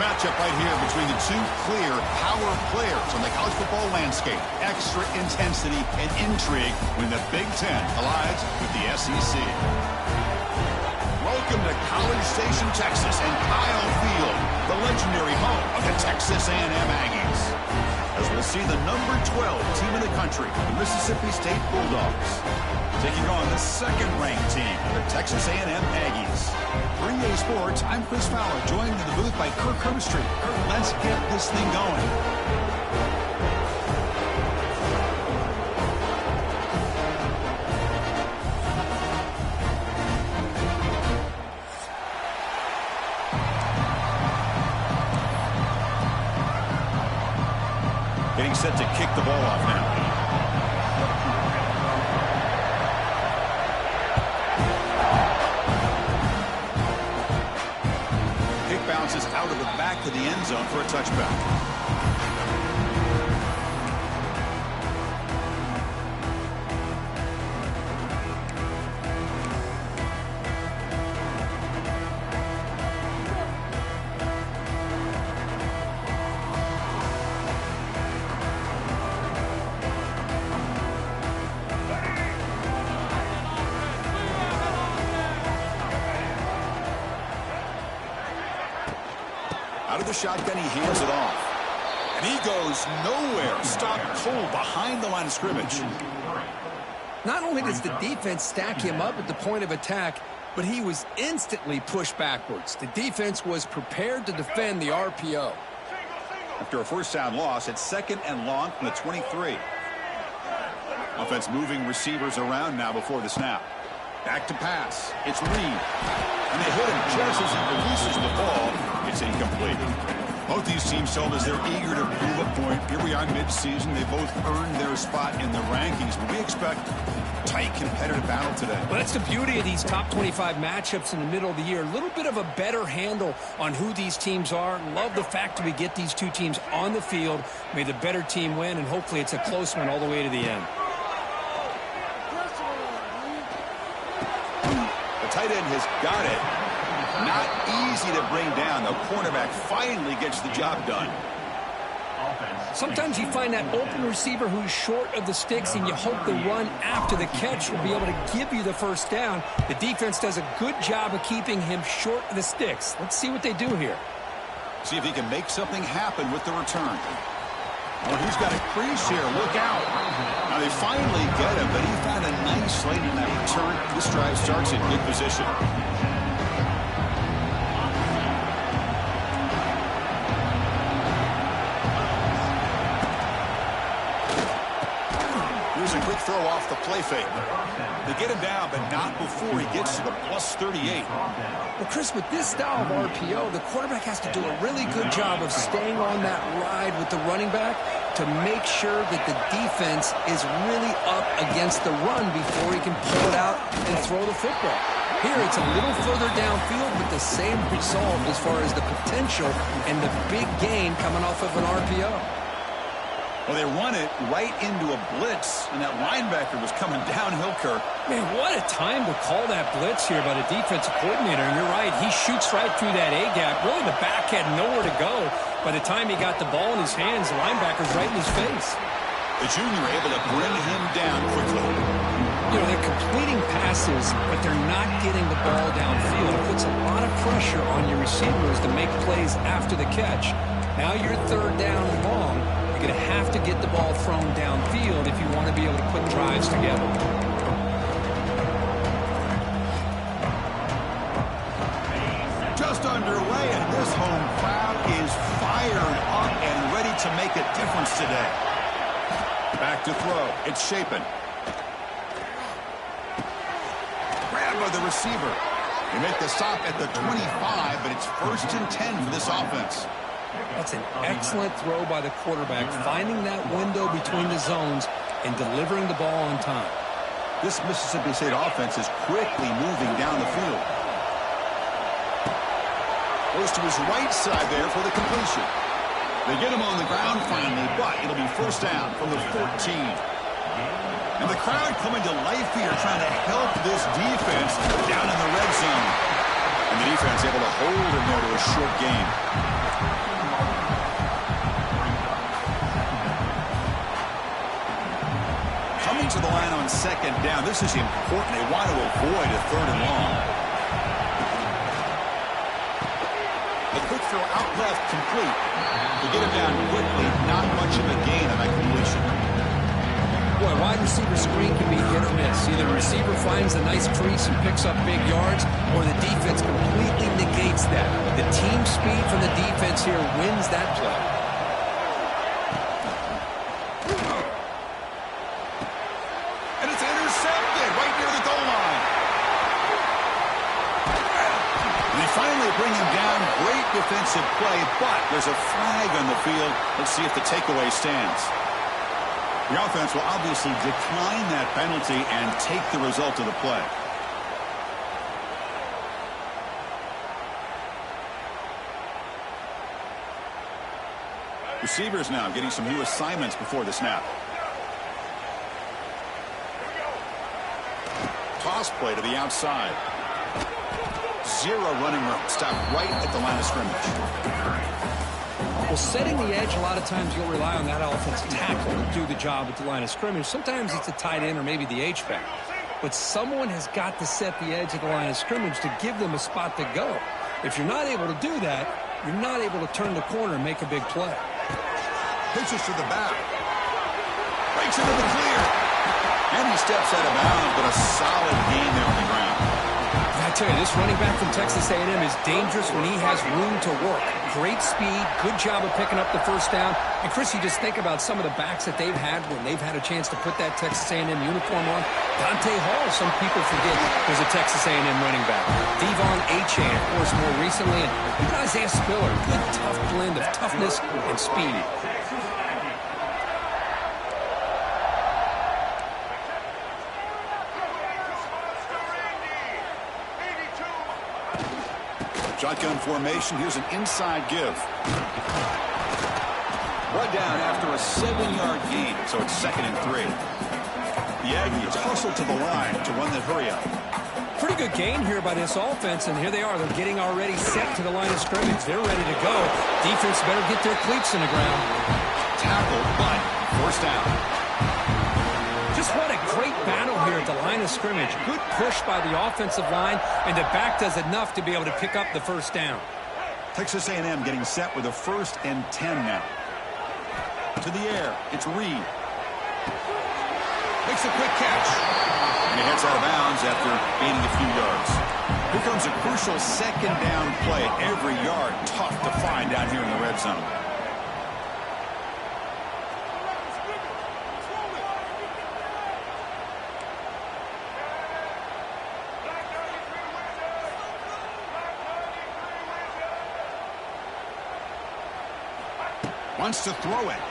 matchup right here between the two clear power players on the college football landscape. Extra intensity and intrigue when the Big Ten collides with the SEC. Welcome to College Station, Texas, and Kyle Field, the legendary home of the Texas A&M Aggies. As we'll see the number 12 team in the country, the Mississippi State Bulldogs, taking on the second-ranked team, the Texas A&M Aggies. For EA Sports, I'm Chris Fowler, joined in the booth by Kirk Herbstreit. Kirk, let's get this thing going. Getting set to kick the ball off now. Kick bounces out of the back of the end zone for a touchback. Out of the shotgun, he hands it off. And he goes nowhere. Stopped cold behind the line of scrimmage. Not only does the defense stack him up at the point of attack, but he was instantly pushed backwards. The defense was prepared to defend the RPO. After a first down loss, it's 2nd and long from the 23. Offense moving receivers around now before the snap. Back to pass. It's Reed. And they hit him just as he releases the ball. It's incomplete. Both these teams told us they're eager to prove a point. Here we are mid-season. They both earned their spot in the rankings. But we expect a tight, competitive battle today. Well, that's the beauty of these top 25 matchups in the middle of the year. A little bit of a better handle on who these teams are. Love the fact that we get these two teams on the field. May the better team win, and hopefully it's a close one all the way to the end. Tight end has got it. Not easy to bring down. The cornerback finally gets the job done. Sometimes you find that open receiver who's short of the sticks, and you hope the run after the catch will be able to give you the first down. The defense does a good job of keeping him short of the sticks. Let's see what they do here. See if he can make something happen with the return. Well, he's got a crease here. Look out. Now they finally get him, but he found a nice lane in that return. This drive starts in good position. Here's a quick throw off the play fake. They get him down, but not before he gets to the plus 38. Well, Chris, with this style of RPO, the quarterback has to do a really good job of staying on that ride with the running back to make sure that the defense is really up against the run before he can pull it out and throw the football. Here, it's a little further downfield, but the same result as far as the potential and the big gain coming off of an RPO. Well, they run it right into a blitz, and that linebacker was coming downhill, Kirk. Man, what a time to call that blitz here by the defensive coordinator. And you're right, he shoots right through that A-gap. Really, the back had nowhere to go. By the time he got the ball in his hands, the linebacker's right in his face. The junior able to bring him down quickly. You know, they're completing passes, but they're not getting the ball downfield. It puts a lot of pressure on your receivers to make plays after the catch. Now you're 3rd down and long. You're going to have to get the ball thrown downfield if you want to be able to put drives together. Just underway, and this home crowd is fired up and ready to make a difference today. Back to throw. It's Shapen. Grabbed by the receiver. They make the stop at the 25, but it's 1st and 10 for this offense. That's an excellent throw by the quarterback, finding that window between the zones and delivering the ball on time. This Mississippi State offense is quickly moving down the field. Goes to his right side there for the completion. They get him on the ground finally, but it'll be 1st down from the 14. And the crowd coming to life here, trying to help this defense down in the red zone. And the defense able to hold him there to a a short game. Coming to the line on second down. This is important. They want to avoid a third and long. A quick throw out left, complete. To get him down quickly, not much of a gain on that completion. Boy, wide receiver screen can be hit or miss. Either the receiver finds a nice crease and picks up big yards, or the defense completely negates that. The team speed from the defense here wins that play. And it's intercepted right near the goal line. And they finally bring him down. Great defensive play, but there's a flag on the field. Let's see if the takeaway stands. The offense will obviously decline that penalty and take the result of the play. Receivers now getting some new assignments before the snap. Toss play to the outside. Zero running room. Stop right at the line of scrimmage. Well, setting the edge, a lot of times you'll rely on that offensive tackle to do the job at the line of scrimmage. Sometimes it's a tight end or maybe the H-back. But someone has got to set the edge at the line of scrimmage to give them a spot to go. If you're not able to do that, you're not able to turn the corner and make a big play. Pitches to the back. Breaks into the clear. And he steps out of bounds, but a solid gain there on the ground. I tell you, this running back from Texas A&M is dangerous when he has room to work. Great speed, good job of picking up the first down. And, Chris, you just think about some of the backs that they've had when they've had a chance to put that Texas A&M uniform on. Dante Hall, some people forget, was a Texas A&M running back. Devon Achane, of course, more recently. And even Isaiah Spiller, good, tough blend of toughness and speed. Shotgun formation. Here's an inside give. Brought down after a 7-yard gain, so it's 2nd and 3. The Aggies hustle to the line to run the hurry up. Pretty good gain here by this offense, and here they are. They're getting already set to the line of scrimmage. They're ready to go. Defense better get their cleats in the ground. Tackle, but first down. Just what a great battle here at the line of scrimmage. Good push by the offensive line, and the back does enough to be able to pick up the first down. Texas A&M getting set with a 1st and 10 now. To the air, it's Reed. Makes a quick catch. And he heads out of bounds after gaining a few yards. Here comes a crucial 2nd down play. Every yard tough to find down here in the red zone. Wants to throw it.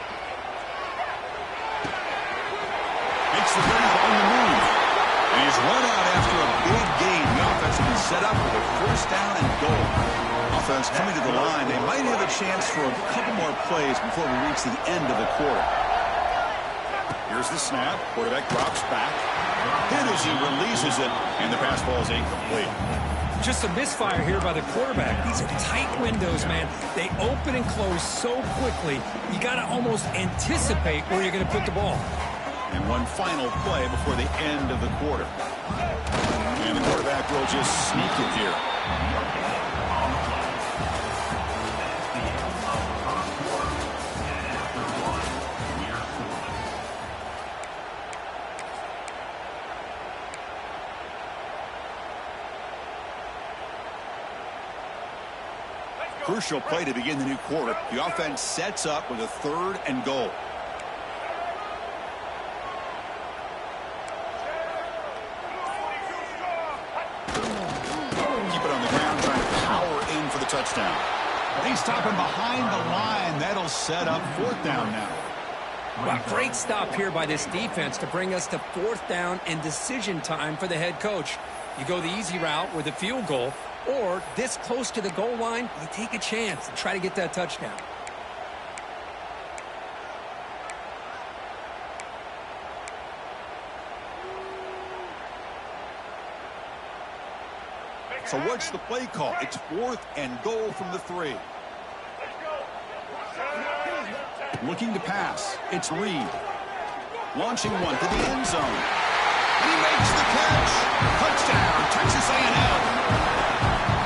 Makes the grab on the move. And he's run out after a big gain. The offense will be set up with a 1st down and goal. Offense coming to the line. They might have a chance for a couple more plays before we reach the end of the quarter. Here's the snap. Quarterback drops back. Hit as he releases it, and the pass ball is incomplete. Just a misfire here by the quarterback. These are tight windows, man. They open and close so quickly, you got to almost anticipate where you're going to put the ball. And one final play before the end of the quarter. And the quarterback will just sneak it here. Crucial play to begin the new quarter. The offense sets up with a 3rd and goal. Keep it on the ground, trying to power in for the touchdown. They stop him behind the line. That'll set up 4th down now. Wow, great stop here by this defense to bring us to 4th down and decision time for the head coach. You go the easy route with a field goal, or this close to the goal line, you take a chance and try to get that touchdown. So what's the play call? It's 4th and goal from the 3. Looking to pass. It's Reed. Launching one to the end zone. And he makes the catch. Touchdown, Texas A&M.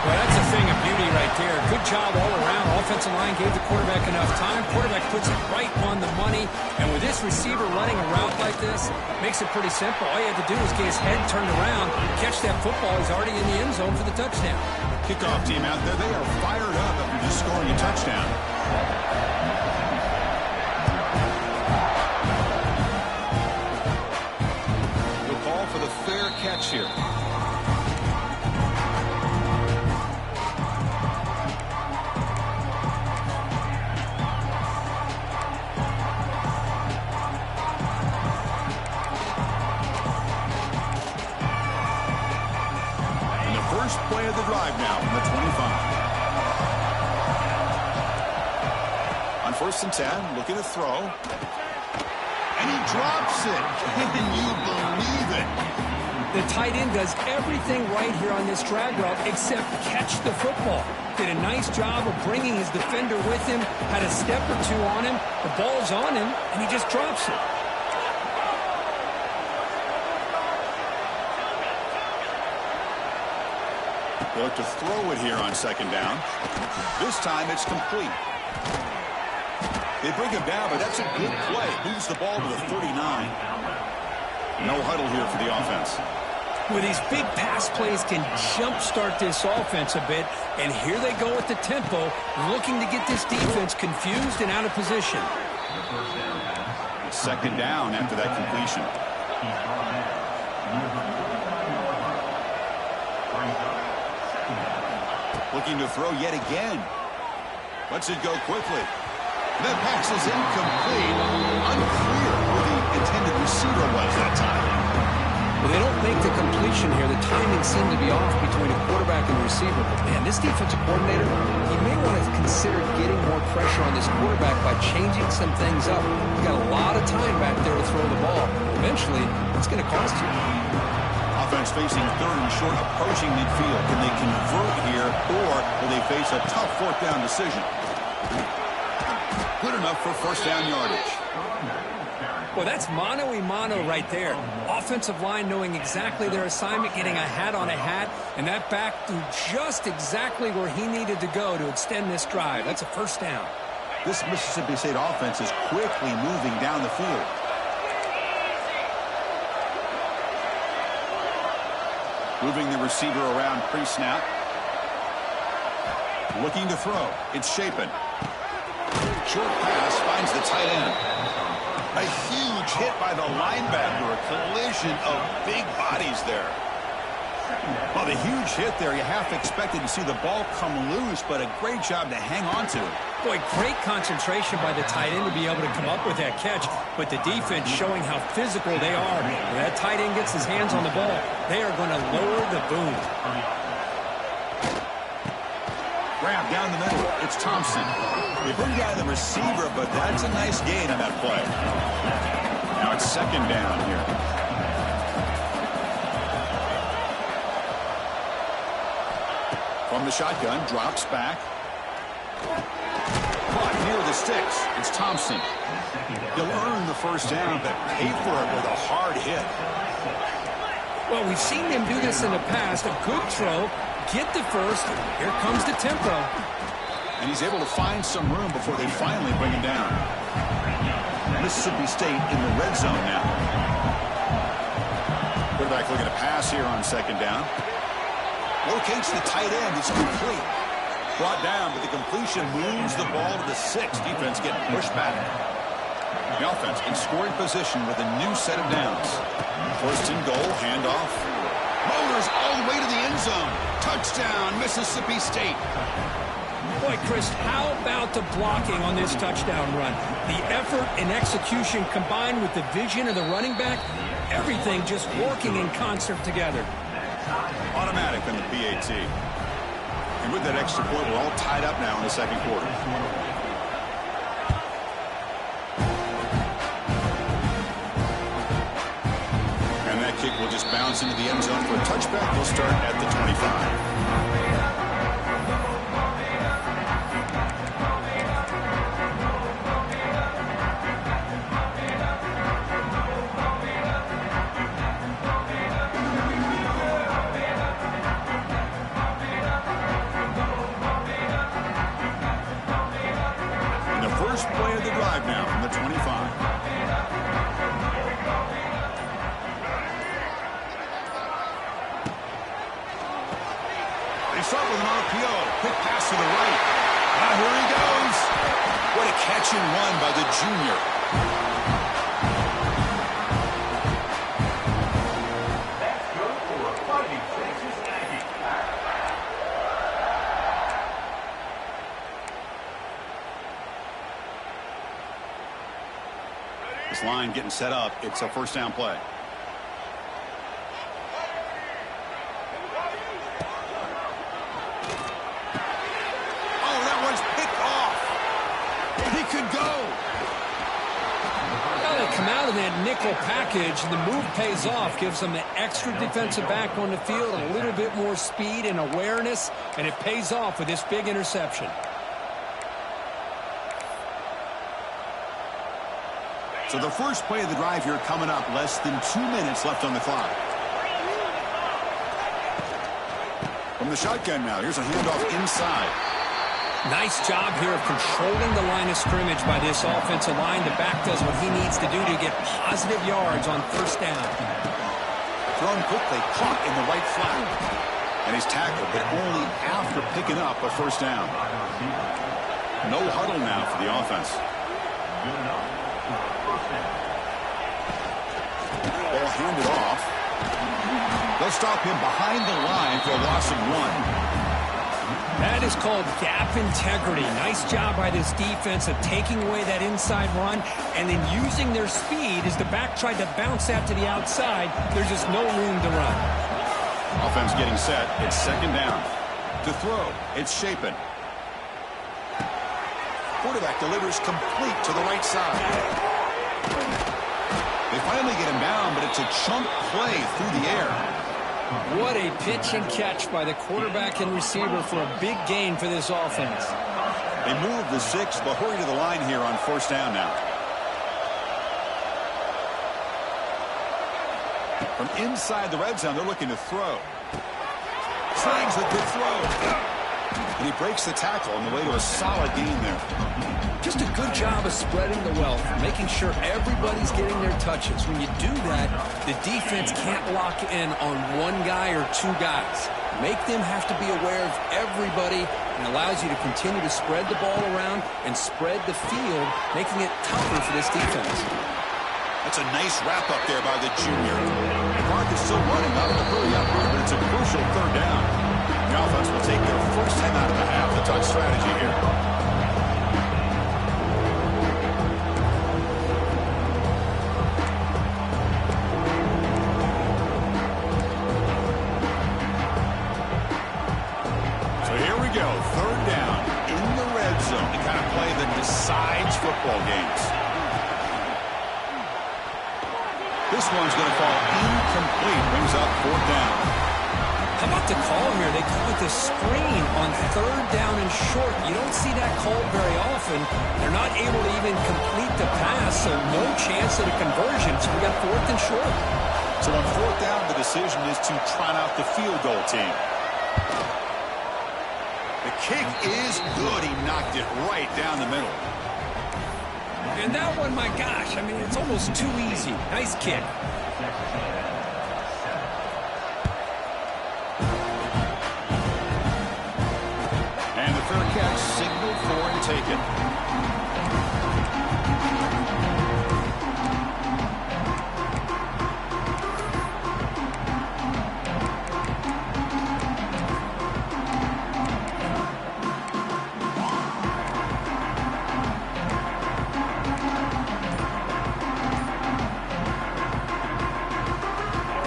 Well, that's a thing of beauty right there. Good job all around. Offensive line gave the quarterback enough time. Quarterback puts it right on the money. And with this receiver running a route like this, makes it pretty simple. All you have to do is get his head turned around, catch that football. He's already in the end zone for the touchdown. Kickoff team out there, they are fired up after just scoring a touchdown. The call for the fair catch here. First play of the drive now from the 25. On 1st and 10, looking to throw. And he drops it. Can you believe it? The tight end does everything right here on this drag route except catch the football. Did a nice job of bringing his defender with him, had a step or two on him, the ball's on him, and he just drops it. They look to throw it here on 2nd down. This time it's complete. They bring him down, but that's a good play. Moves the ball to the 39. No huddle here for the offense. Well, these big pass plays can jumpstart this offense a bit, and here they go at the tempo, looking to get this defense confused and out of position. 2nd down after that completion. Looking to throw yet again. Lets it go quickly. That pass is incomplete. Unclear who the intended receiver was that time. Well, they don't make the completion here. The timing seemed to be off between a quarterback and a receiver. But, man, this defensive coordinator, he may want to consider getting more pressure on this quarterback by changing some things up. He's got a lot of time back there to throw the ball. Eventually, it's going to cost you. Offense facing 3rd and short, approaching midfield. Can they convert here, or will they face a tough 4th down decision? Good enough for 1st down yardage. Well, that's mano-a-mano right there. Offensive line knowing exactly their assignment, getting a hat on a hat, and that back threw just exactly where he needed to go to extend this drive. That's a 1st down. This Mississippi State offense is quickly moving down the field. Moving the receiver around pre-snap. Looking to throw. It's Shapen. Short pass finds the tight end. A huge hit by the linebacker. A collision of big bodies there. Well, the huge hit there, you half expected to see the ball come loose, but a great job to hang on to it. Boy, great concentration by the tight end to be able to come up with that catch, but the defense showing how physical they are. When that tight end gets his hands on the ball, they are going to lower the boom. Grab down the middle. It's Thompson. They bring down the receiver, but that's a nice gain on that play. Now it's 2nd down here. From the shotgun, drops back. Caught near the sticks. It's Thompson. He'll earn the 1st down, but pay for it with a hard hit. Well, we've seen them do this in the past. A good throw, get the 1st. Here comes the tempo. And he's able to find some room before they finally bring him down. Mississippi State in the red zone now. Quarterback looking to pass here on 2nd down. Locates the tight end. It's complete. Brought down, but the completion moves the ball to the 6. Defense getting pushed back. The offense in scoring position with a new set of downs. 1st and goal, handoff. Motors all the way to the end zone. Touchdown, Mississippi State. Boy, Chris, how about the blocking on this touchdown run? The effort and execution combined with the vision of the running back, everything just working in concert together. Automatic on the PAT. And with that extra point, we're all tied up now in the 2nd quarter. And that kick will just bounce into the end zone for a touchback. We'll start at the 25. with an RPO. Quick pass to the right. Ah, here he goes. What a catch and run by the junior. This line getting set up. It's a first down play. Oh, that one's picked off. He could go. Well, they come out of that nickel package, and the move pays off. Gives them the extra defensive back on the field, a little bit more speed and awareness, and it pays off with this big interception. So the first play of the drive here coming up. Less than 2 minutes left on the clock. From the shotgun now. Here's a handoff inside. Nice job here of controlling the line of scrimmage by this offensive line. The back does what he needs to do to get positive yards on first down. Thrown quickly, caught in the right flat. And he's tackled, but only after picking up a first down. No huddle now for the offense. Ball handed off. They'll stop him behind the line for a loss of 1. That is called gap integrity. Nice job by this defense of taking away that inside run and then using their speed as the back tried to bounce that to the outside. There's just no room to run. Offense getting set. It's second down. To throw, it's Shapen. Quarterback delivers complete to the right side. They finally get him down, but it's a chunk play through the air. What a pitch and catch by the quarterback and receiver for a big gain for this offense. They move the 6. They'll hurry to the line here on first down now. From inside the red zone, they're looking to throw. Slides a good throw. And he breaks the tackle on the way to a solid gain there. Just a good job of spreading the wealth, making sure everybody's getting their touches. When you do that, the defense can't lock in on one guy or two guys. Make them have to be aware of everybody, and allows you to continue to spread the ball around and spread the field, making it tougher for this defense. That's a nice wrap up there by the junior. The clock is still running, not in a hurry up here, but it's a crucial third down. The offense will take their first time out of the half. The touch strategy here. So here we go. Third down in the red zone. The kind of play that decides football games. This one's going to fall incomplete. Brings up fourth down. How about the call here? They call it the screen on third down and short. You don't see that called very often. They're not able to even complete the pass, so no chance at a conversion. So we got fourth and short. So on fourth down, the decision is to trot out the field goal team. The kick is good. He knocked it right down the middle. And that one, my gosh, I mean, it's almost too easy. Nice kick. And the fair catch signaled for and taken.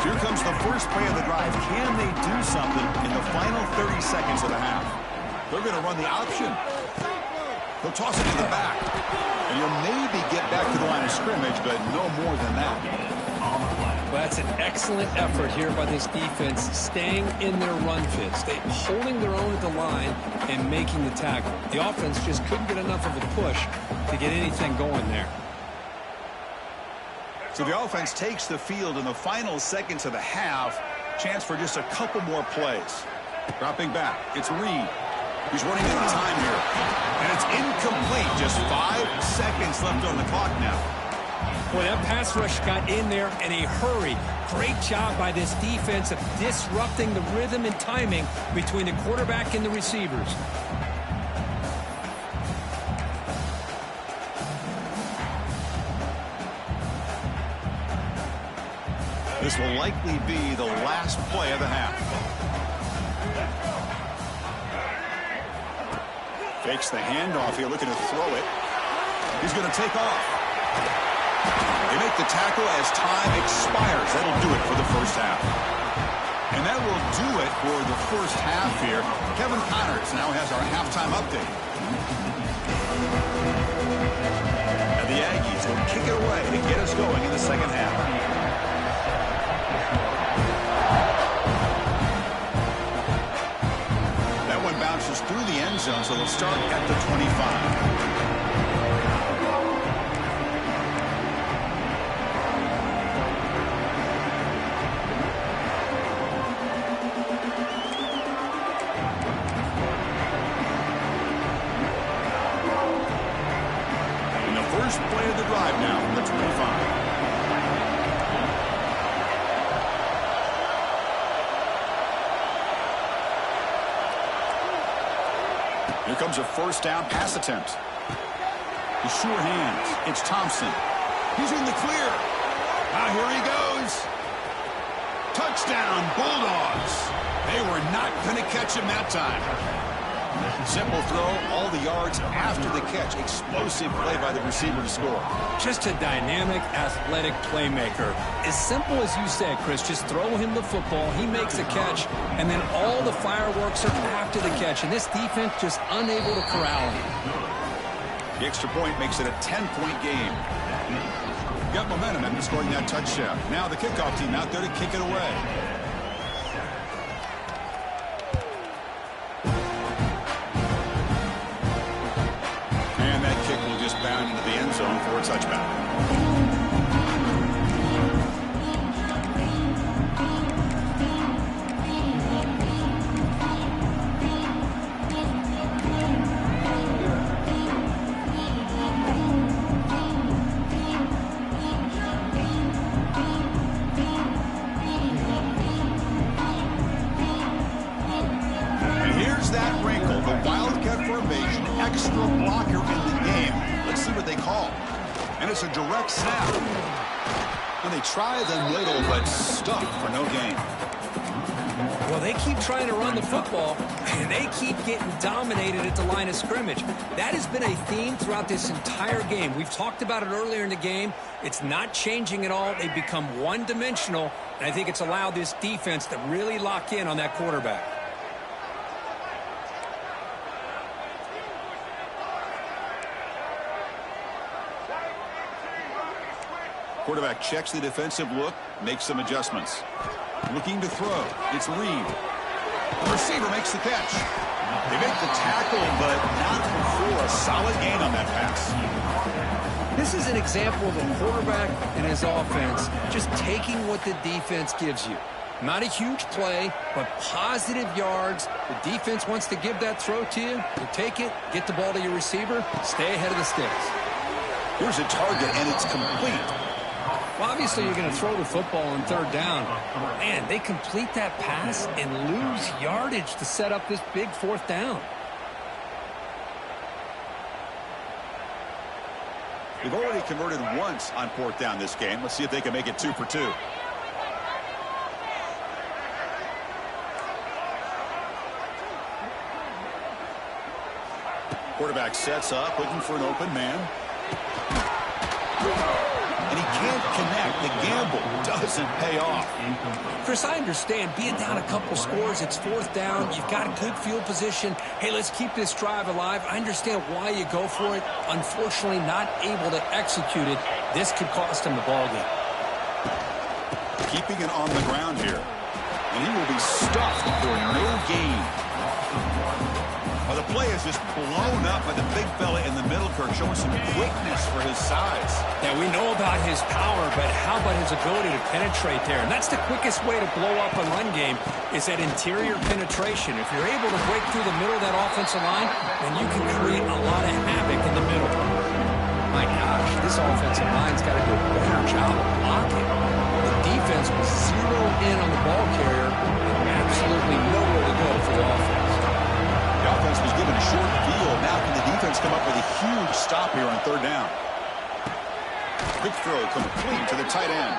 Here comes the first play of the drive. Can they do something in the final 30 seconds of the half? They're going to run the option. They'll toss it to the back. And he'll maybe get back to the line of scrimmage, but no more than that. Well, that's an excellent effort here by this defense, staying in their run fit, holding their own at the line and making the tackle. The offense just couldn't get enough of a push to get anything going there. So the offense takes the field in the final seconds of the half. Chance for just a couple more plays. Dropping back, it's Reed. He's running out of time here. And it's incomplete. Just 5 seconds left on the clock now. Well, that pass rush got in there in a hurry. Great job by this defense of disrupting the rhythm and timing between the quarterback and the receivers. This will likely be the last play of the half. Fakes the handoff here, looking to throw it. He's going to take off. They make the tackle as time expires. That'll do it for the first half. And that will do it for the first half here. Kevin Connors now has our halftime update. And the Aggies will kick it away to get us going in the second half. That one bounces through the end zone, so they'll start at the 25. Play of the drive now from the 25. Here comes a first down pass attempt. The sure hands. It's Thompson. He's in the clear. Now here he goes. Touchdown, Bulldogs. They were not going to catch him that time. Simple throw, all the yards after the catch. Explosive play by the receiver to score. Just a dynamic, athletic playmaker. As simple as you said, Chris, just throw him the football, he makes a catch, and then all the fireworks are after the catch, and this defense just unable to corral him. The extra point makes it a 10-point game. Got momentum after scoring that touchdown. Now the kickoff team out there to kick it away. Bound into the end zone for a touchback. And here's that wrinkle, the Wildcat formation, extra blocker in the game. Let's see what they call. And it's a direct snap. And they try the middle, but stuck for no gain. Well, they keep trying to run the football, and they keep getting dominated at the line of scrimmage. That has been a theme throughout this entire game. We've talked about it earlier in the game. It's not changing at all. They've become one-dimensional, and I think it's allowed this defense to really lock in on that quarterback. Quarterback checks the defensive look, makes some adjustments. Looking to throw. It's Reed. The receiver makes the catch. They make the tackle, but not before a solid gain on that pass. This is an example of a quarterback and his offense just taking what the defense gives you. Not a huge play, but positive yards. The defense wants to give that throw to you. You take it, get the ball to your receiver, stay ahead of the sticks. Here's a target, and it's complete. Well, obviously, you're going to throw the football on third down. Man, they complete that pass and lose yardage to set up this big fourth down. They've already converted once on fourth down this game. Let's see if they can make it 2 for 2. Quarterback sets up, looking for an open man. And he can't connect. The gamble doesn't pay off. Chris, I understand being down a couple scores, it's fourth down, you've got a good field position. Hey, let's keep this drive alive. I understand why you go for it. Unfortunately, not able to execute it. This could cost him the ball game. Keeping it on the ground here. And he will be stuffed for no gain. Well, the play is just blown up by the big fella in the middle, Kirk, showing some quickness for his size. Yeah, we know about his power, but how about his ability to penetrate there? And that's the quickest way to blow up a run game is that interior penetration. If you're able to break through the middle of that offensive line, then you can create a lot of havoc in the middle. My gosh, this offensive line's got to do a better job of blocking. The defense was zeroed in on the ball carrier and absolutely nowhere to go for the offense. The offense was given a short field. Now can the defense come up with a huge stop here on third down? Quick throw complete to the tight end.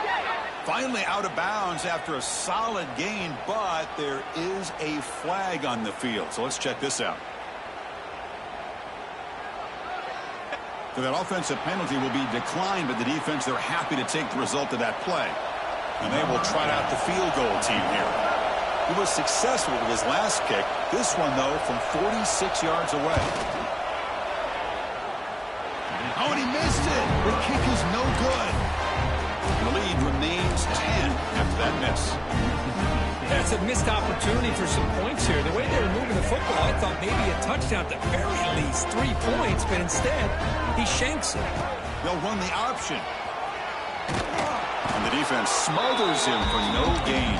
Finally out of bounds after a solid gain, but there is a flag on the field. So let's check this out. So that offensive penalty will be declined by the defense. They're happy to take the result of that play. And they will trot out the field goal team here. He was successful with his last kick. This one, though, from 46 yards away. Oh, and he missed it. The kick is no good. And the lead remains 10 after that miss. That's a missed opportunity for some points here. The way they were moving the football, I thought maybe a touchdown at the very least, 3 points, but instead, he shanks it. They'll run the option. And the defense smothers him for no gain.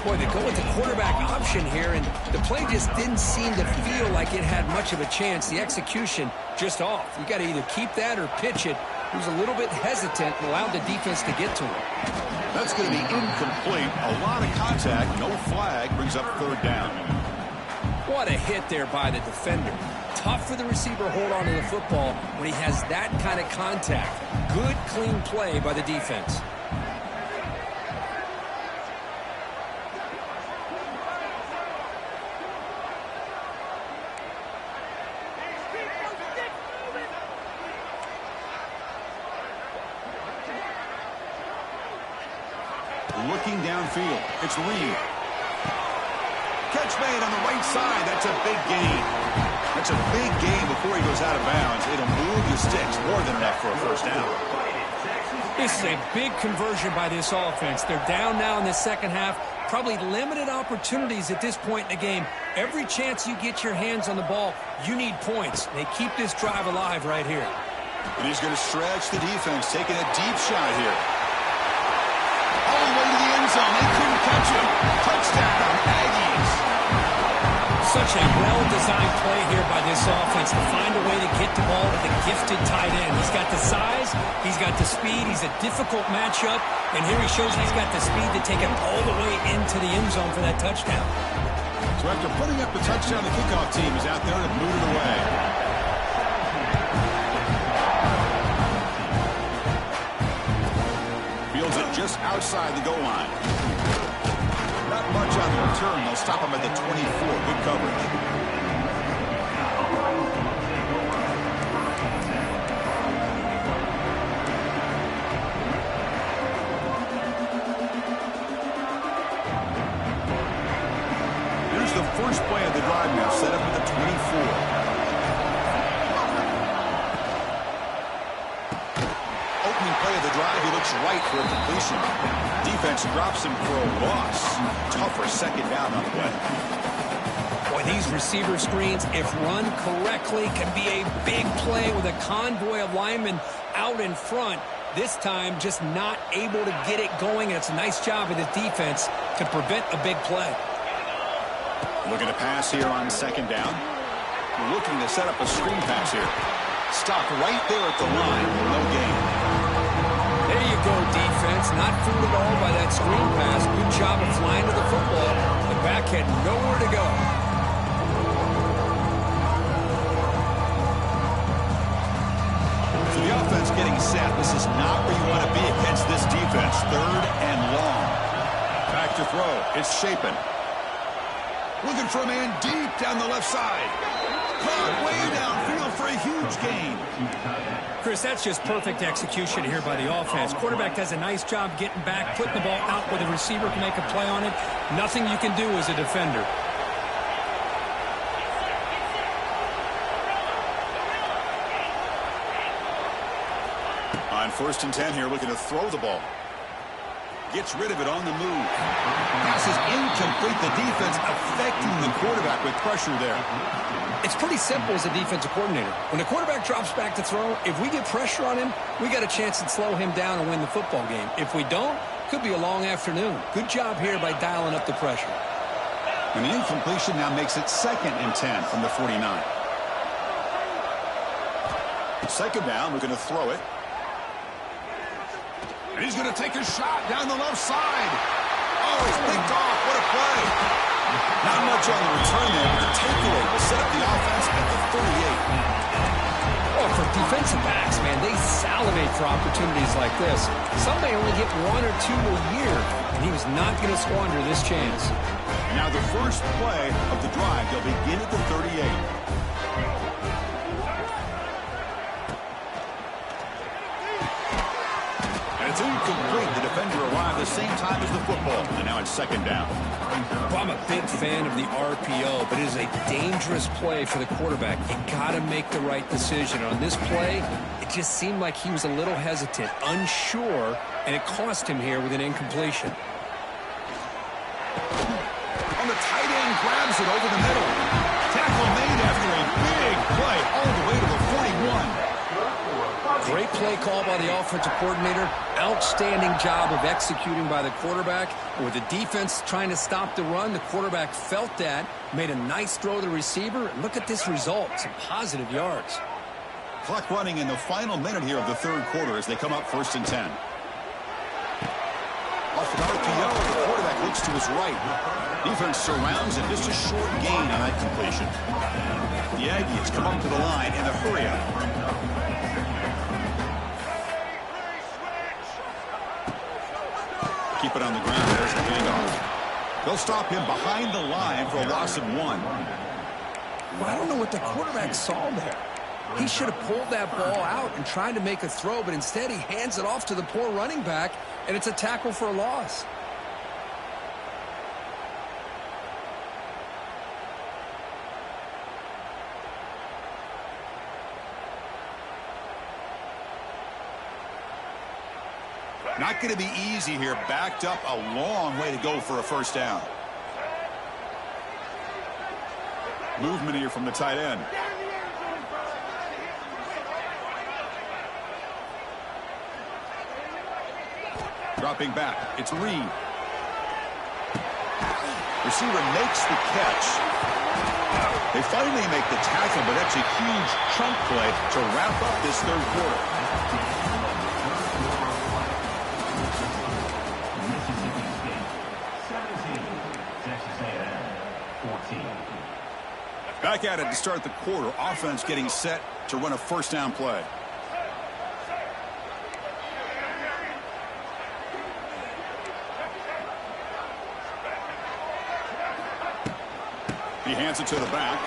Boy, they go with the quarterback option here, and the play just didn't seem to feel like it had much of a chance. The execution just off. You got to either keep that or pitch it. He was a little bit hesitant and allowed the defense to get to him. That's going to be incomplete. A lot of contact. No flag. Brings up third down. What a hit there by the defender. Tough for the receiver to hold on to the football when he has that kind of contact. Good, clean play by the defense. Looking downfield. It's Reed. Catch made on the right side. That's a big gain. That's a big gain before he goes out of bounds. It'll move the sticks more than enough for a first down. This is a big conversion by this offense. They're down now in the second half. Probably limited opportunities at this point in the game. Every chance you get your hands on the ball, you need points. They keep this drive alive right here. And he's going to stretch the defense, taking a deep shot here. All the way to the end zone. They couldn't catch him. Touchdown, Aggies. Such a well-designed play here by this offense to find a way to get the ball to the gifted tight end. He's got the size. He's got the speed. He's a difficult matchup. And here he shows he's got the speed to take him all the way into the end zone for that touchdown. So after putting up the touchdown, the kickoff team is out there to boot it away. Fields it just outside the goal line. Not much on the return. They'll stop him at the 24. Good coverage. Here's the first play of the drive now, set up at the 24. Play of the drive, he looks right for a completion. Defense drops him for a loss. Tougher second down on the way. Boy, these receiver screens, if run correctly, can be a big play with a convoy of linemen out in front. This time, just not able to get it going, and it's a nice job of the defense to prevent a big play. Looking to pass here on second down. Looking to set up a screen pass here. Stopped right there at the line. No gain. There you go, defense. Not fooled at all by that screen pass. Good job of flying to the football. The back had nowhere to go. So the offense getting set. This is not where you want to be against this defense. Third and long. Back to throw. It's Shapen. Looking for a man deep down the left side. Caught way downfield for a huge gain. Chris, that's just perfect execution here by the offense. Quarterback does a nice job getting back, putting the ball out where the receiver can make a play on it. Nothing you can do as a defender. On 1st and 10 here, looking to throw the ball. Gets rid of it on the move. Pass is incomplete. The defense affecting the quarterback with pressure there. It's pretty simple as a defensive coordinator. When the quarterback drops back to throw, if we get pressure on him, we got a chance to slow him down and win the football game. If we don't, could be a long afternoon. Good job here by dialing up the pressure. And the incompletion now makes it 2nd and 10 from the 49. Second down, we're going to throw it. And he's going to take a shot down the left side. Oh, he's picked off. What a play. Not much on the return there, but the takeaway will set up the offense at the 38. Oh, for defensive backs, man, they salivate for opportunities like this. Some may only get 1 or 2 a year, and he was not going to squander this chance. Now the first play of the drive, they'll begin at the 38. It's incomplete. The defender arrived the same time as the football. And now it's second down. Well, I'm a big fan of the RPO, but it is a dangerous play for the quarterback. You got to make the right decision. On this play, it just seemed like he was a little hesitant, unsure, and it cost him here with an incompletion. On the tight end, grabs it over the middle. Tackle made after a big play all the way to the 41. Great play call by the offensive coordinator. Outstanding job of executing by the quarterback. With the defense trying to stop the run, the quarterback felt that, made a nice throw to the receiver. And look at this result, some positive yards. Clock running in the final minute here of the third quarter as they come up 1st and 10. Off an RPO, the quarterback looks to his right. Defense surrounds him. Just a short gain on that completion. The Aggies come up to the line in a hurry-up. Keep it on the ground. There's the handoff. They'll stop him behind the line for a loss of 1. Well, I don't know what the quarterback saw there. He should have pulled that ball out and tried to make a throw, but instead he hands it off to the poor running back, and it's a tackle for a loss. Not going to be easy here. Backed up a long way to go for a first down. Movement here from the tight end. Dropping back. It's Reed. Receiver makes the catch. They finally make the tackle, but that's a huge chunk play to wrap up this third quarter. Back at it to start the quarter. Offense getting set to run a first down play. He hands it to the back.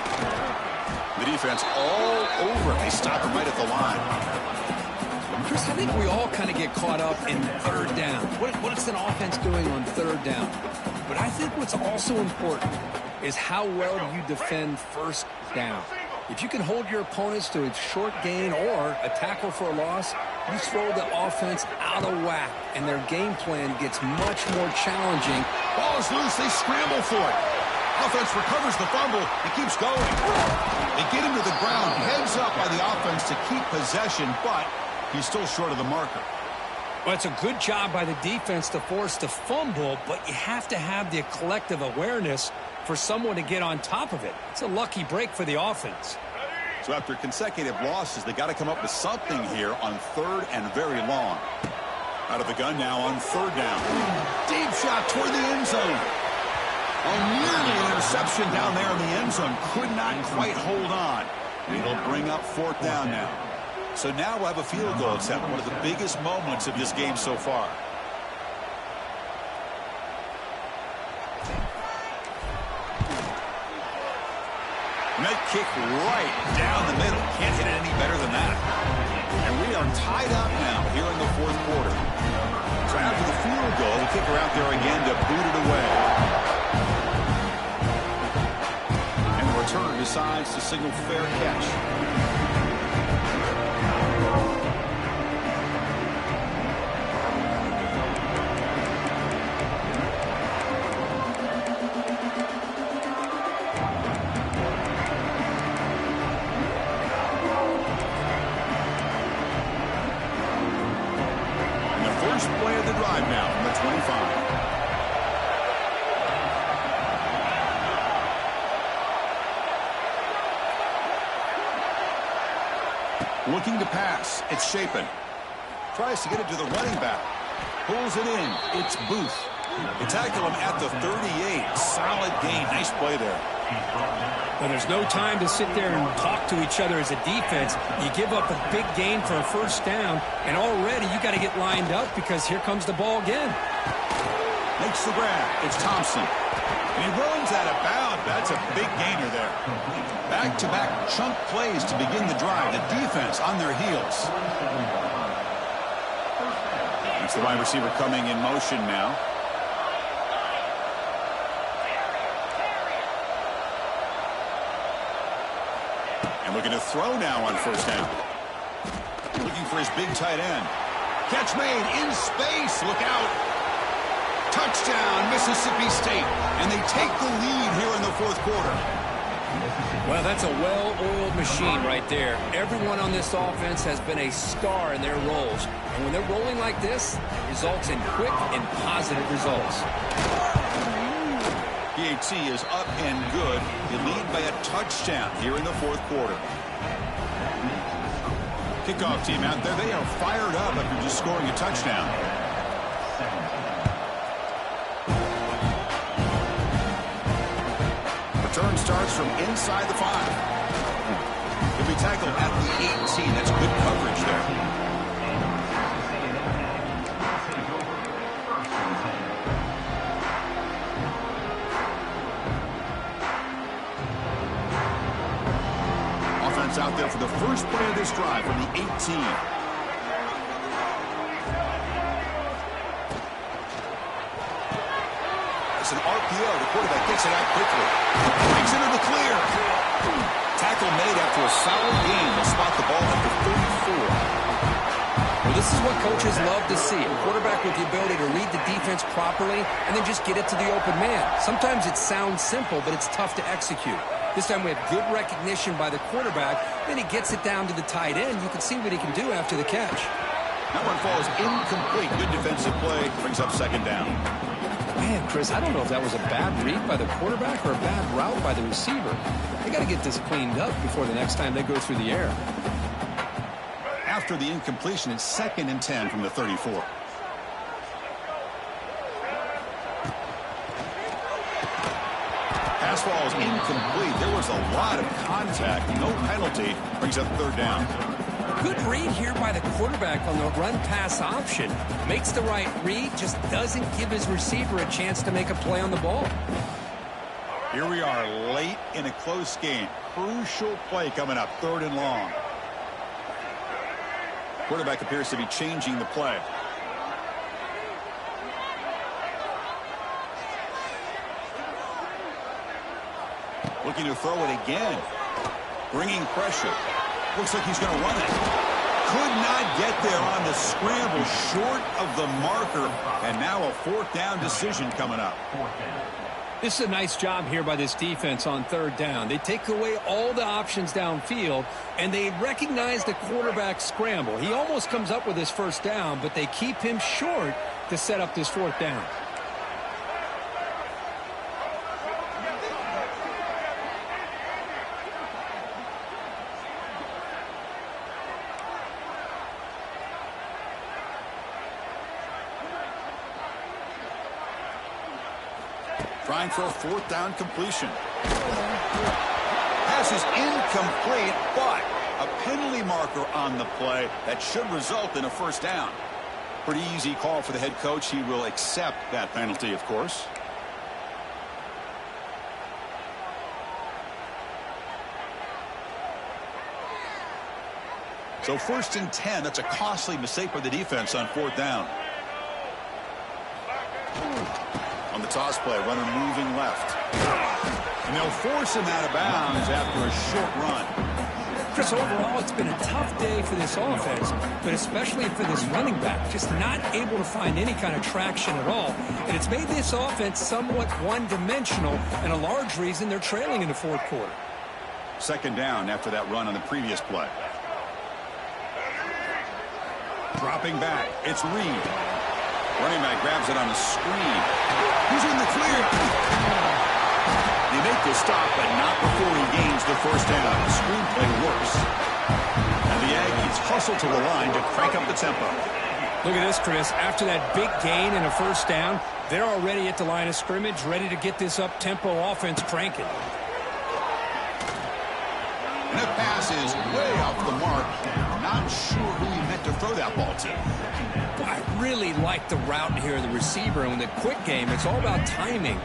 The defense all over. They stop him right at the line. Chris, I think we all kind of get caught up in third down. What is an offense doing on third down? But I think what's also important is how well do you defend first down. If you can hold your opponents to a short gain or a tackle for a loss, you throw the offense out of whack, and their game plan gets much more challenging. Ball is loose. They scramble for it. Offense recovers the fumble and keeps going. They get him to the ground, heads up by the offense to keep possession, but he's still short of the marker. Well, it's a good job by the defense to force the fumble, but you have to have the collective awareness for someone to get on top of it. It's a lucky break for the offense. So after consecutive losses, they got to come up with something here on third and very long. Out of the gun now on third down. Deep shot toward the end zone. Oh, nearly an interception down there in the end zone. Could not quite hold on. It'll bring up fourth down now. So now we'll have a field goal attempt, one of the biggest moments of this game so far. Net kick right down the middle. Can't hit it any better than that. And we are tied up now here in the fourth quarter. So after the field goal, the kicker out there again to boot it away. And the return decides to signal fair catch. First play of the drive now from the 25. Looking to pass. It's Shapen. Tries to get it to the running back. Pulls it in. It's Booth. They tackle him at the 38. Solid gain. Nice play there. Well, there's no time to sit there and talk to each other as a defense. You give up a big gain for a first down, and already you got to get lined up because here comes the ball again. Makes the grab. It's Thompson. And he runs out of bounds. That's a big gainer there. Back-to-back chunk plays to begin the drive. The defense on their heels. It's the wide receiver coming in motion now. And looking to throw now on first down. Looking for his big tight end. Catch made in space. Look out. Touchdown, Mississippi State. And they take the lead here in the fourth quarter. Well, that's a well-oiled machine right there. Everyone on this offense has been a star in their roles. And when they're rolling like this, it results in quick and positive results. PAT is up and good. They lead by a touchdown here in the fourth quarter. Kickoff team out there. They are fired up after just scoring a touchdown. Return starts from inside the 5. He'll be tackled at the 18. That's good coverage there. Offense out there for the first play of this drive from the 18. It's an RPO. The quarterback gets it out quickly. Brings it into the clear. Tackle made after a solid gain. They'll spot the ball at the 34. Well, this is what coaches love to see. A quarterback with the ability to read the defense properly and then just get it to the open man. Sometimes it sounds simple, but it's tough to execute. This time we have good recognition by the quarterback. Then he gets it down to the tight end. You can see what he can do after the catch. That one falls incomplete. Good defensive play. Brings up second down. Man, Chris, I don't know if that was a bad read by the quarterback or a bad route by the receiver. They got to get this cleaned up before the next time they go through the air. After the incompletion, it's 2nd and 10 from the 34. Pass ball is incomplete. There was a lot of contact. No penalty. Brings up third down. Good read here by the quarterback on the run-pass option. Makes the right read, just doesn't give his receiver a chance to make a play on the ball. Here we are late in a close game. Crucial play coming up, 3rd and long. Quarterback appears to be changing the play. Looking to throw it again. Bringing pressure. Looks like he's going to run it. Could not get there on the scramble, short of the marker. And now a 4th down decision coming up. This is a nice job here by this defense on 3rd down. They take away all the options downfield, and they recognize the quarterback scramble. He almost comes up with his first down, but they keep him short to set up this 4th down. Trying for a 4th down completion. Pass is incomplete, but a penalty marker on the play that should result in a 1st down. Pretty easy call for the head coach. He will accept that penalty, of course. So 1st and 10. That's a costly mistake by the defense on 4th down. On the toss play, runner moving left. And they'll force him out of bounds after a short run. Chris, overall, it's been a tough day for this offense, but especially for this running back, just not able to find any kind of traction at all. And it's made this offense somewhat one-dimensional, and a large reason they're trailing in the 4th quarter. 2nd down after that run on the previous play. Dropping back, it's Reed. Running back grabs it on the screen. He's in the clear. They make the stop, but not before he gains the 1st down. The screenplay works. And the whistle to the line to crank up the tempo. Look at this, Chris. After that big gain and a first down, they're already at the line of scrimmage, ready to get this up-tempo offense cranking. And that pass is way off the mark. Not sure who he meant to throw that ball to. I really like the route here of the receiver. And in the quick game, it's all about timing.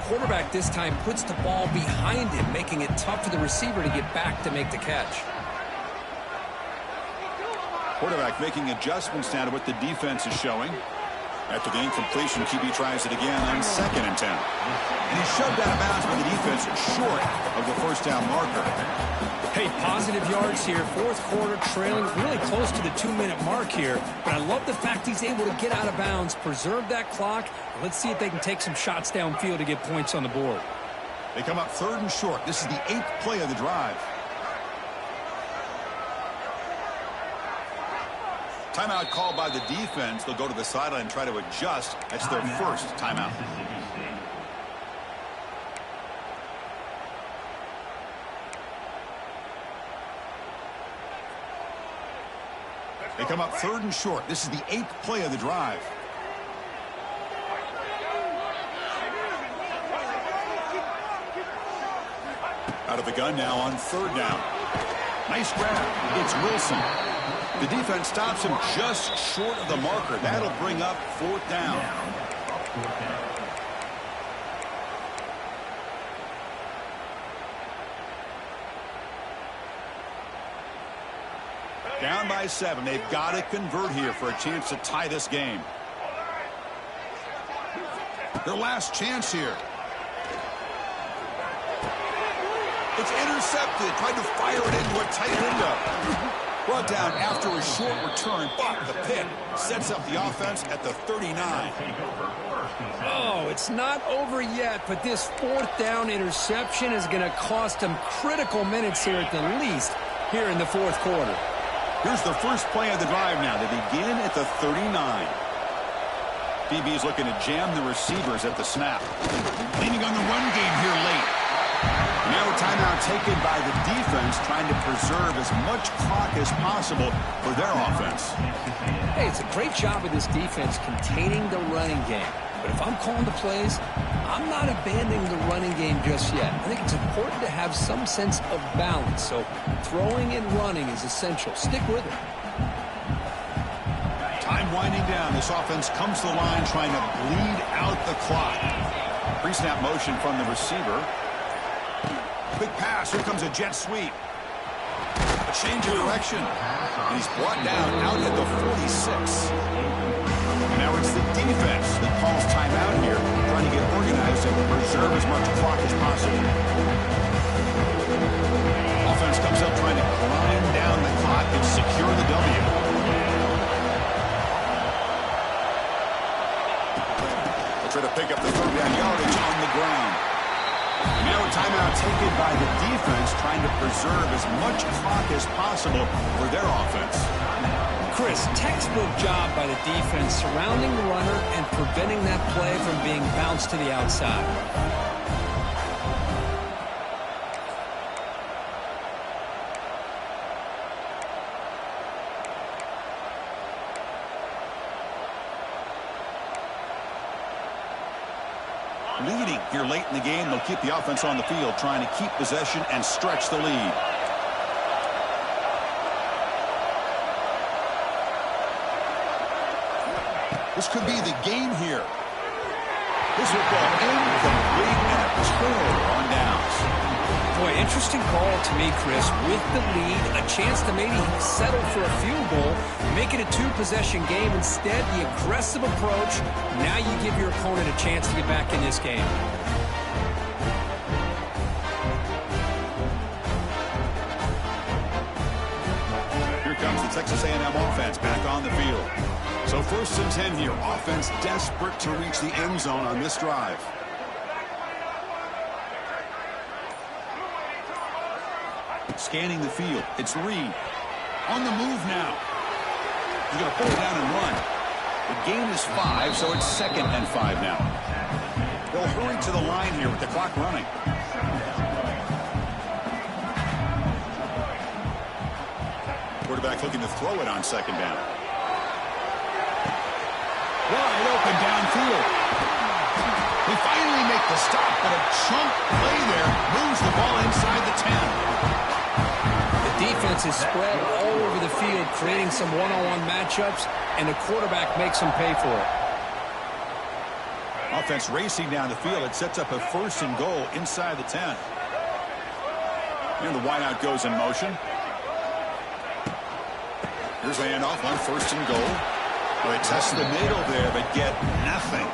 Quarterback this time puts the ball behind him, making it tough for the receiver to get back to make the catch. Quarterback making adjustments now to what the defense is showing. After the incompletion, QB tries it again on 2nd and 10. And he's shoved out of bounds by the defense short of the first down marker. Hey, positive yards here. Fourth quarter trailing really close to the 2-minute mark here. But I love the fact he's able to get out of bounds, preserve that clock. Let's see if they can take some shots downfield to get points on the board. They come up 3rd and short. This is the 8th play of the drive. Timeout called by the defense. They'll go to the sideline and try to adjust. That's their first timeout. They come up 3rd and short. This is the 8th play of the drive. Out of the gun now on 3rd down. Nice grab. It's Wilson. The defense stops him just short of the marker. That'll bring up 4th down. Down by 7. They've got to convert here for a chance to tie this game. Their last chance here. It's intercepted. Tried to fire it into a tight window. Brought down after a short return, but the pick sets up the offense at the 39. Oh, it's not over yet, but this 4th down interception is going to cost them critical minutes here at the least here in the 4th quarter. Here's the first play of the drive now. They begin at the 39. DB is looking to jam the receivers at the snap. Leaning on the run game here late. Now a timeout taken by the defense, trying to preserve as much clock as possible for their offense. Hey, it's a great job of this defense containing the running game. But if I'm calling the plays, I'm not abandoning the running game just yet. I think it's important to have some sense of balance. So throwing and running is essential. Stick with it. Time winding down. This offense comes to the line trying to bleed out the clock. Pre-snap motion from the receiver. Quick pass. Here comes a jet sweep. A change of direction. And he's brought down out at the 46. And now it's the defense that calls timeout here, trying to get organized and preserve as much clock as possible. Offense comes up trying to grind down the clock and secure the W. They'll try to pick up the 3rd down yardage on the ground. Now a timeout taken by the defense, trying to preserve as much clock as possible for their offense. Chris, textbook job by the defense surrounding the runner and preventing that play from being bounced to the outside. Leading here late in the game, they'll keep the offense on the field, trying to keep possession and stretch the lead. This could be the game here. This will go incomplete and a turnover on downs. Boy, interesting call to me, Chris. With the lead, a chance to maybe settle for a field goal, make it a 2-possession game. Instead, the aggressive approach. Now you give your opponent a chance to get back in this game. Here comes the Texas A&M offense back on the field. So 1st and 10 here. Offense desperate to reach the end zone on this drive. Scanning the field. It's Reed. On the move now. He's going to pull it down and run. The gain is 5, so it's 2nd and 5 now. They'll hurry to the line here with the clock running. Quarterback quarterback looking to throw it on second down. Wide open downfield. They finally make the stop, but a chunk play there moves the ball inside the 10. The defense is spread all over the field, creating some one-on-one matchups, and the quarterback makes them pay for it. Offense racing down the field. It sets up a 1st and goal inside the 10. And the wideout goes in motion. Here's the handoff on 1st and goal. They test the middle there, but get nothing.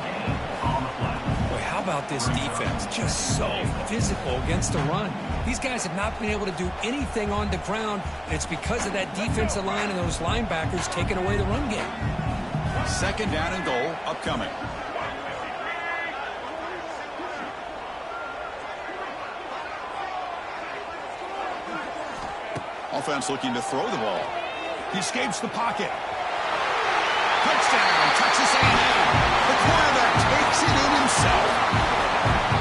Boy, how about this defense? Just so physical against the run. These guys have not been able to do anything on the ground, and it's because of that defensive line and those linebackers taking away the run game. 2nd down and goal upcoming. Offense looking to throw the ball. He escapes the pocket. Touchdown, Texas A&M. The quarterback takes it in himself.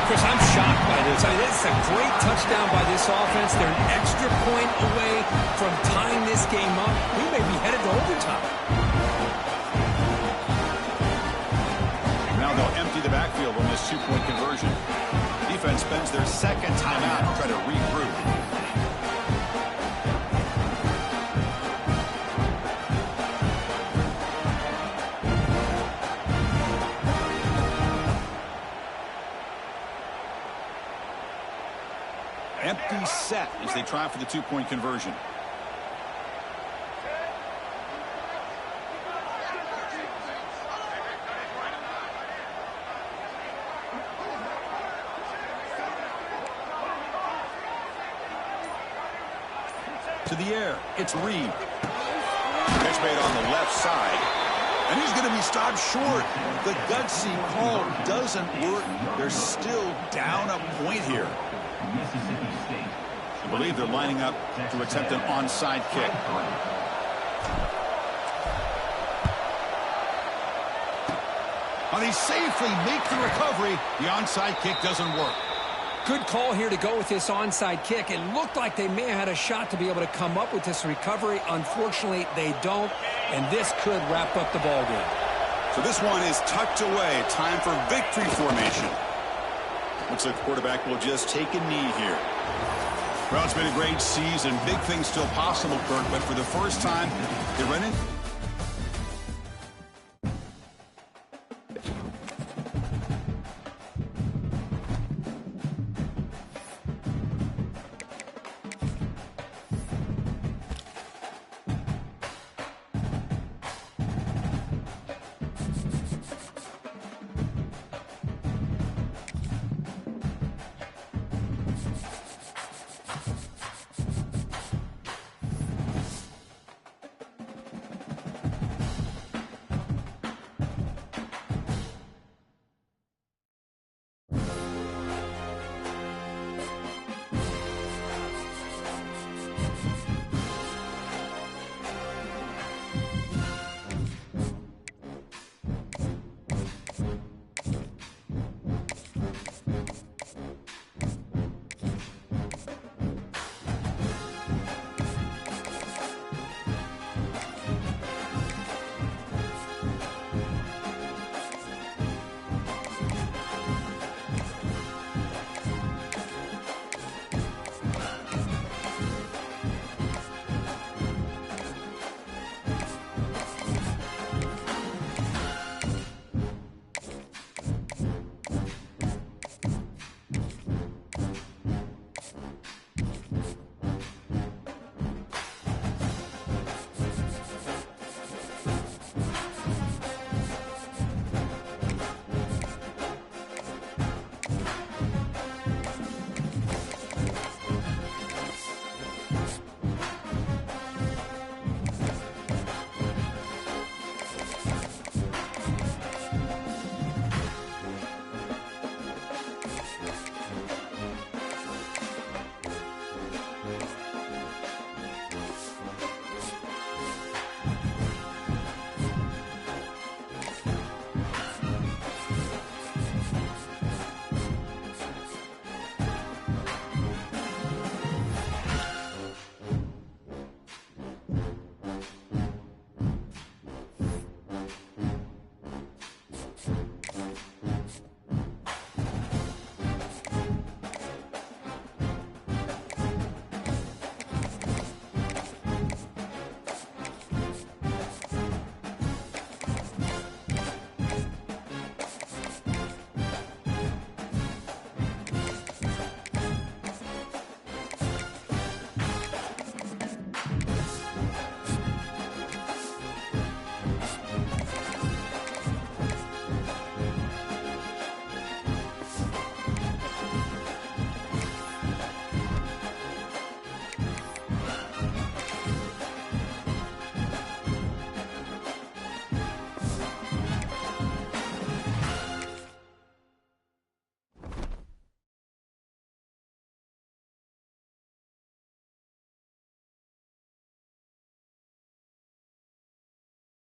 Chris, I'm shocked by this. I mean, this is a great touchdown by this offense. They're an extra point away from tying this game up. We may be headed to overtime. Now they'll empty the backfield on this 2-point conversion. Defense spends their 2nd timeout to try to regroup. Empty set as they try for the 2-point conversion. To the air, it's Reed. Catch made on the left side. And he's going to be stopped short. The gutsy call doesn't work. They're still down a point here. I believe they're lining up to attempt an onside kick. And they safely make the recovery. The onside kick doesn't work. Good call here to go with this onside kick. It looked like they may have had a shot to be able to come up with this recovery. Unfortunately, they don't, and this could wrap up the ball game. So this one is tucked away. Time for victory formation. Looks like the quarterback will just take a knee here. Well, it's been a great season. Big things still possible, Kirk, but for the first time, they run in.